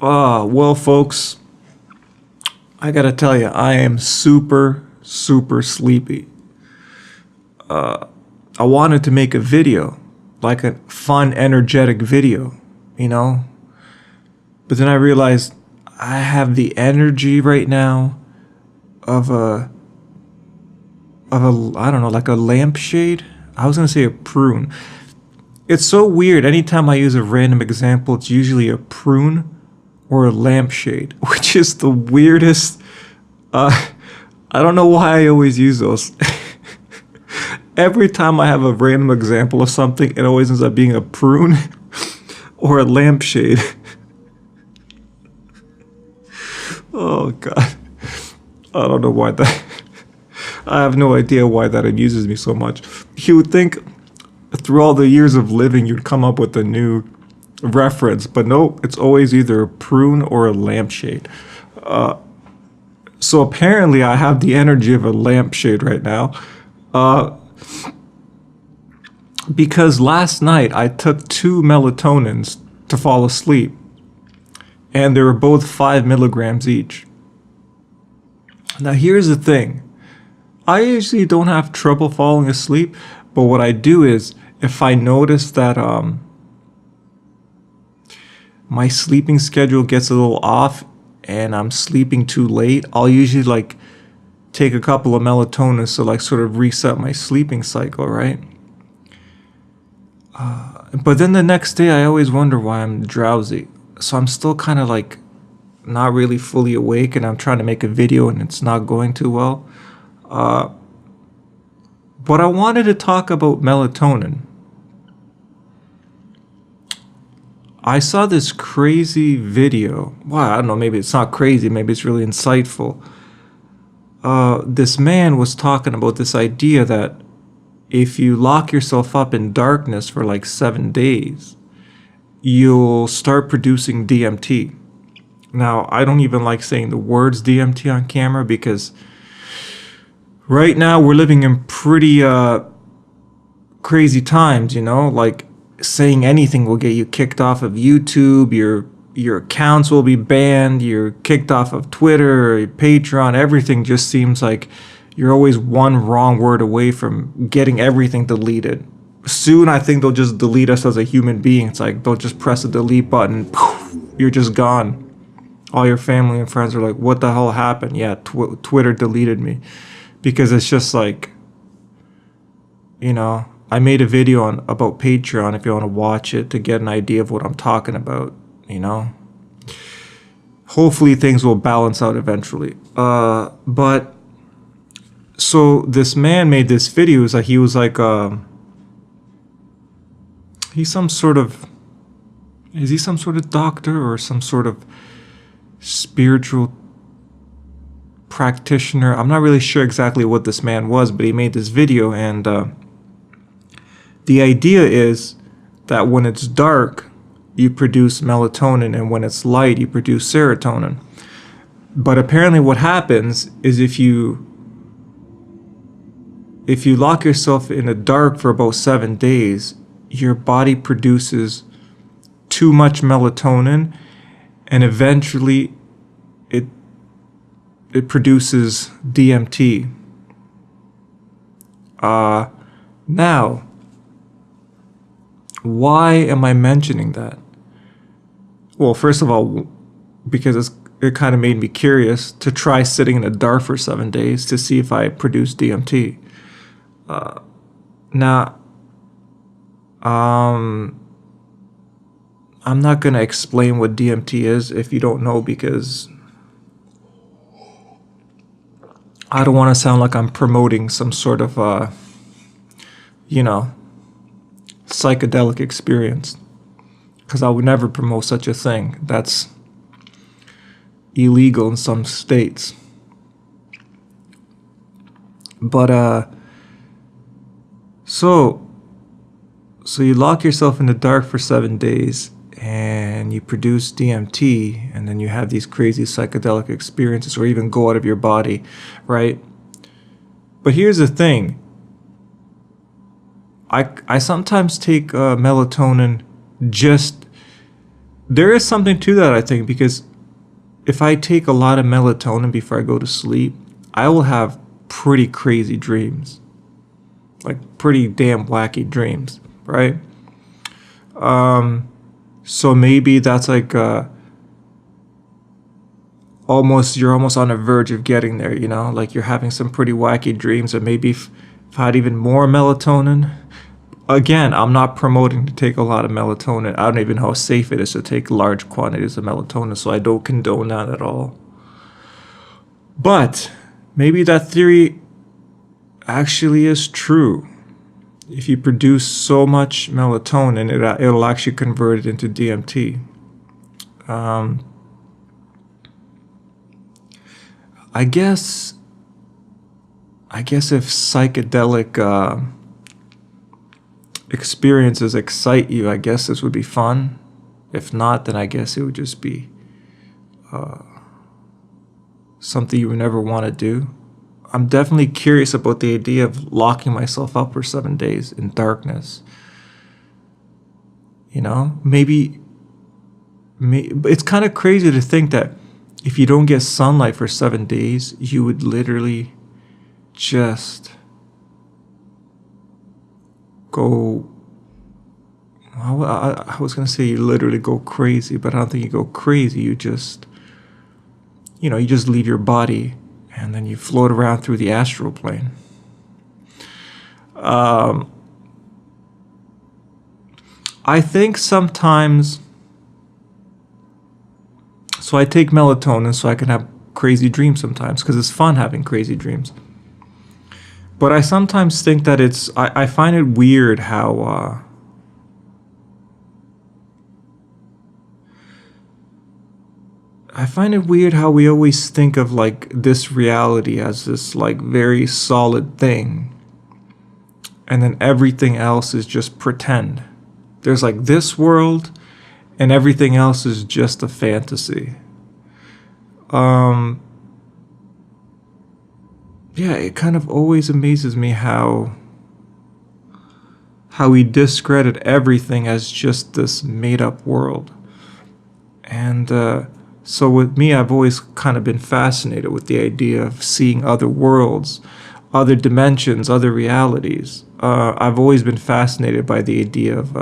Well, folks, I gotta tell you, I am super, super sleepy. I wanted to make a video, like a fun, energetic video, you know? But then I realized I have the energy right now of I don't know, like a lampshade. I was gonna say a prune. It's so weird. Anytime I use a random example, it's usually a prune or a lampshade, which is the weirdest. I don't know why I always use those. Every time I have a random example of something, it always ends up being a prune or a lampshade. Oh God, I don't know why that. I have no idea why that amuses me so much. You would think through all the years of living, you'd come up with a new reference, but no, it's always either a prune or a lampshade. So apparently, I have the energy of a lampshade right now. Because last night I took 2 melatonins to fall asleep, and they were both 5 milligrams each. Now, here's the thing. I usually don't have trouble falling asleep, but what I do is if I notice that my sleeping schedule gets a little off and I'm sleeping too late, I'll usually like take a couple of melatonins to like sort of reset my sleeping cycle, right? But then the next day I always wonder why I'm drowsy. So I'm still kind of like not really fully awake, and I'm trying to make a video and it's not going too well. But I wanted to talk about melatonin. I saw this crazy video. Well, I don't know, maybe it's not crazy, maybe it's really insightful. This man was talking about this idea that if you lock yourself up in darkness for like 7 days, you'll start producing DMT. Now, I don't even like saying the words DMT on camera because right now we're living in pretty crazy times, you know? Like saying anything will get you kicked off of YouTube, your accounts will be banned, you're kicked off of Twitter, Patreon, everything just seems like you're always one wrong word away from getting everything deleted. Soon, I think they'll just delete us as a human being. It's like they'll just press a delete button, poof, you're just gone. All your family and friends are like, what the hell happened? Yeah, Twitter deleted me. Because it's just like, you know, I made a video about Patreon if you want to watch it to get an idea of what I'm talking about, you know. Hopefully things will balance out eventually. But so this man made this video. He was like he's some sort of, is he some sort of doctor or some sort of spiritual practitioner? I'm not really sure exactly what this man was, but he made this video, and the idea is that when it's dark, you produce melatonin, and when it's light, you produce serotonin. But apparently what happens is if you lock yourself in the dark for about 7 days, your body produces too much melatonin, and eventually it produces DMT. Now, why am I mentioning that? Well, first of all, because it kind of made me curious to try sitting in the dark for 7 days to see if I produce DMT. Now, I'm not going to explain what DMT is if you don't know, because I don't want to sound like I'm promoting some sort of, you know, psychedelic experience, because I would never promote such a thing. That's illegal in some states. But so you lock yourself in the dark for 7 days and you produce DMT, and then you have these crazy psychedelic experiences, or even go out of your body, right? But here's the thing. I sometimes take melatonin just there is something to that, I think, because if I take a lot of melatonin before I go to sleep, I will have pretty crazy dreams, like pretty damn wacky dreams, right? So maybe that's like you're almost on the verge of getting there, you know, like you're having some pretty wacky dreams, or maybe if I had even more melatonin. Again, I'm not promoting to take a lot of melatonin. I don't even know how safe it is to take large quantities of melatonin, so I don't condone that at all. But maybe that theory actually is true. If you produce so much melatonin, it'll actually convert it into DMT. I guess if psychedelic experiences excite you, I guess this would be fun. If not, then I guess it would just be something you would never want to do. I'm definitely curious about the idea of locking myself up for 7 days in darkness. You know, maybe it's kind of crazy to think that if you don't get sunlight for 7 days, you would literally just go. I was going to say you literally go crazy, but I don't think you go crazy. You just leave your body and then you float around through the astral plane. I think sometimes, so I take melatonin so I can have crazy dreams sometimes, because it's fun having crazy dreams. But I sometimes think that I find it weird how we always think of like this reality as this like very solid thing, and then everything else is just pretend. There's like this world, and everything else is just a fantasy. Yeah, it kind of always amazes me how we discredit everything as just this made-up world. And so with me, I've always kind of been fascinated with the idea of seeing other worlds, other dimensions, other realities. I've always been fascinated by the idea of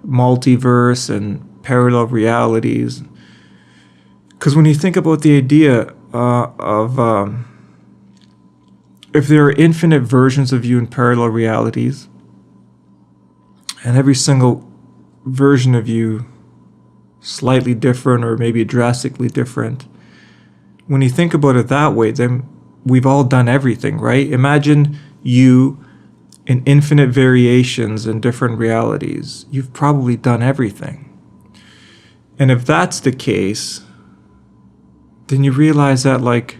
multiverse and parallel realities. Because when you think about the idea of if there are infinite versions of you in parallel realities, and every single version of you slightly different or maybe drastically different, when you think about it that way, then we've all done everything, right? Imagine you in infinite variations in different realities. You've probably done everything. And if that's the case, then you realize that, like,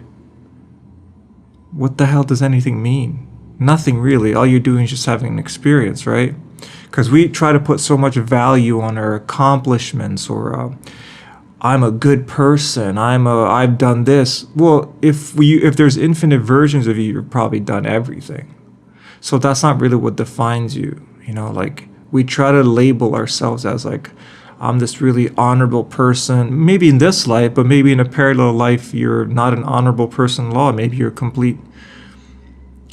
what the hell does anything mean? Nothing really. All you're doing is just having an experience, right? Because we try to put so much value on our accomplishments, or I'm a good person, I've done this. Well, if there's infinite versions of you, you've probably done everything. So that's not really what defines you. You know, like, we try to label ourselves as like, I'm this really honorable person, maybe in this life, but maybe in a parallel life you're not an honorable person at all. Maybe you're a complete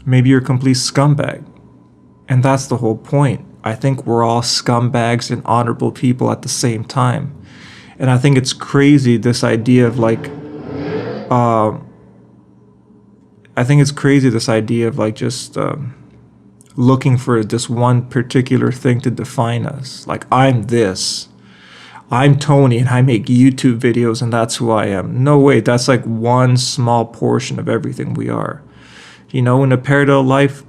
scumbag. And that's the whole point. I think we're all scumbags and honorable people at the same time. And I think it's crazy, this idea of like just looking for this one particular thing to define us. Like, I'm this. I'm Tony and I make YouTube videos and that's who I am. No way, that's like one small portion of everything we are. You know, in a parallel life,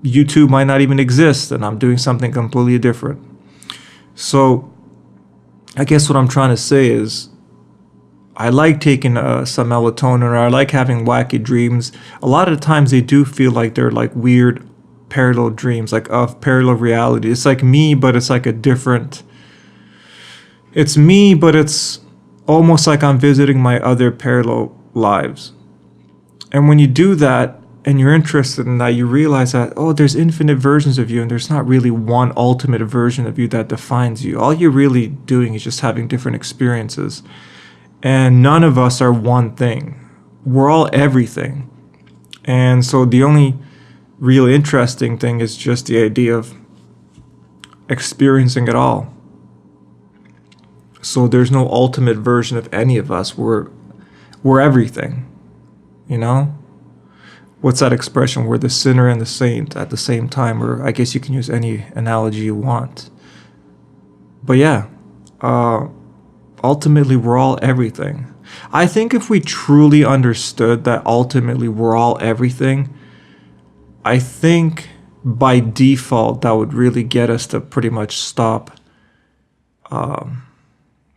YouTube might not even exist and I'm doing something completely different. So I guess what I'm trying to say is, I like taking some melatonin, or I like having wacky dreams. A lot of the times they do feel like they're like weird parallel dreams, like of parallel reality. It's like me, but it's like a different... It's me, but it's almost like I'm visiting my other parallel lives. And when you do that, and you're interested in that, you realize that, oh, there's infinite versions of you, and there's not really one ultimate version of you that defines you. All you're really doing is just having different experiences. And none of us are one thing. We're all everything. And so the only real interesting thing is just the idea of experiencing it all. So there's no ultimate version of any of us. We're everything, you know? What's that expression? We're the sinner and the saint at the same time, or I guess you can use any analogy you want. But yeah, ultimately we're all everything. I think if we truly understood that ultimately we're all everything, I think by default that would really get us to pretty much stop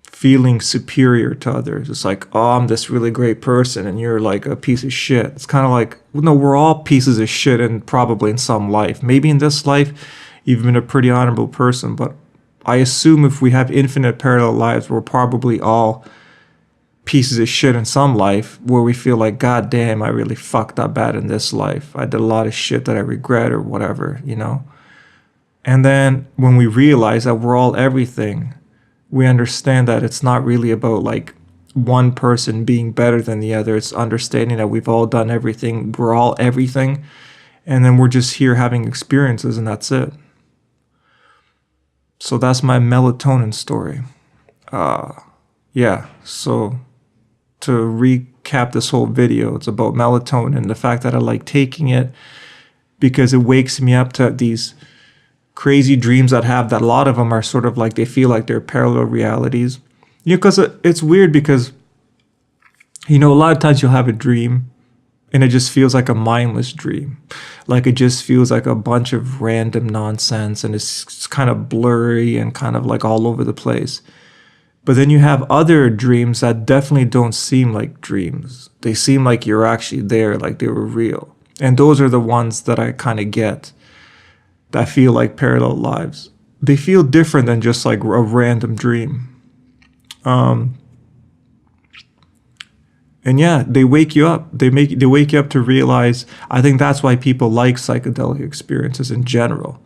feeling superior to others. It's like, oh, I'm this really great person and you're like a piece of shit. It's kind of like, no, we're all pieces of shit, and probably in some life. Maybe in this life you've been a pretty honorable person, but I assume if we have infinite parallel lives, we're probably all pieces of shit in some life where we feel like, God damn, I really fucked up bad in this life. I did a lot of shit that I regret or whatever, you know? And then when we realize that we're all everything, we understand that it's not really about like one person being better than the other. It's understanding that we've all done everything. We're all everything. And then we're just here having experiences, and that's it. So that's my melatonin story. Yeah, so to recap this whole video, it's about melatonin, the fact that I like taking it because it wakes me up to these crazy dreams that have, that a lot of them are sort of like, they feel like they're parallel realities. You know, because it's weird because, you know, a lot of times you'll have a dream and it just feels like a mindless dream. Like it just feels like a bunch of random nonsense, and it's kind of blurry and kind of like all over the place. But then you have other dreams that definitely don't seem like dreams. They seem like you're actually there, like they were real. And those are the ones that I kind of get, that feel like parallel lives. They feel different than just like a random dream. And yeah, they wake you up. They wake you up to realize. I think that's why people like psychedelic experiences in general.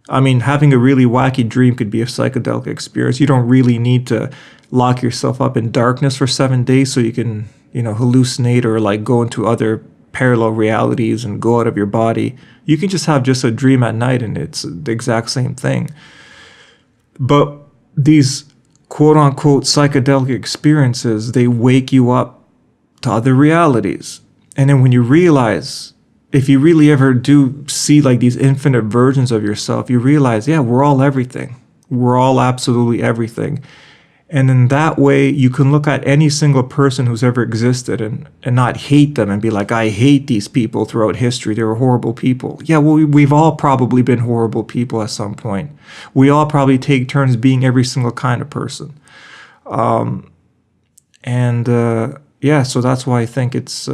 I mean, having a really wacky dream could be a psychedelic experience. You don't really need to lock yourself up in darkness for 7 days so you can, you know, hallucinate or like go into other parallel realities and go out of your body. You can just have just a dream at night and it's the exact same thing. But these quote unquote psychedelic experiences, they wake you up to other realities. And then when you realize, if you really ever do see like these infinite versions of yourself, you realize, yeah, we're all everything. We're all absolutely everything. And in that way, you can look at any single person who's ever existed and not hate them and be like, I hate these people throughout history. They were horrible people. Yeah, well, we've all probably been horrible people at some point. We all probably take turns being every single kind of person. Yeah, so that's why I think it's...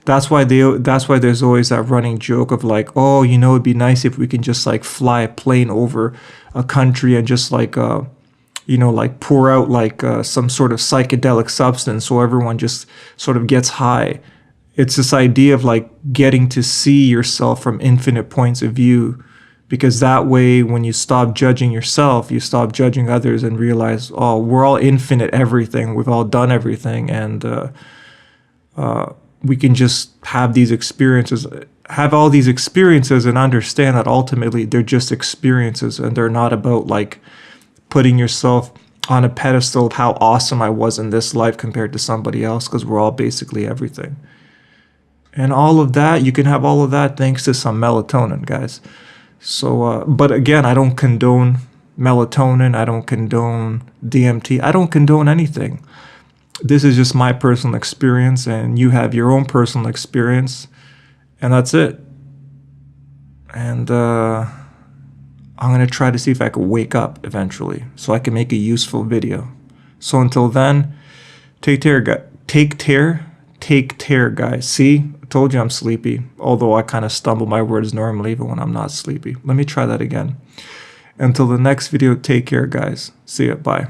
That's why there's always that running joke of like, oh, you know, it'd be nice if we can just like fly a plane over a country and just like, you know, like pour out like some sort of psychedelic substance so everyone just sort of gets high. It's this idea of like getting to see yourself from infinite points of view, because that way when you stop judging yourself, you stop judging others and realize, oh, we're all infinite everything. We've all done everything. And we can just have these experiences, have all these experiences and understand that ultimately they're just experiences and they're not about like putting yourself on a pedestal of how awesome I was in this life compared to somebody else, because we're all basically everything. And all of that, you can have all of that thanks to some melatonin, guys. So, but again, I don't condone melatonin. I don't condone DMT. I don't condone anything. This is just my personal experience, and you have your own personal experience, and that's it. And I'm going to try to see if I can wake up eventually so I can make a useful video. So until then, take care, guys. See, I told you I'm sleepy, although I kind of stumble my words normally even when I'm not sleepy. Let me try that again. Until the next video, take care, guys. See ya. Bye.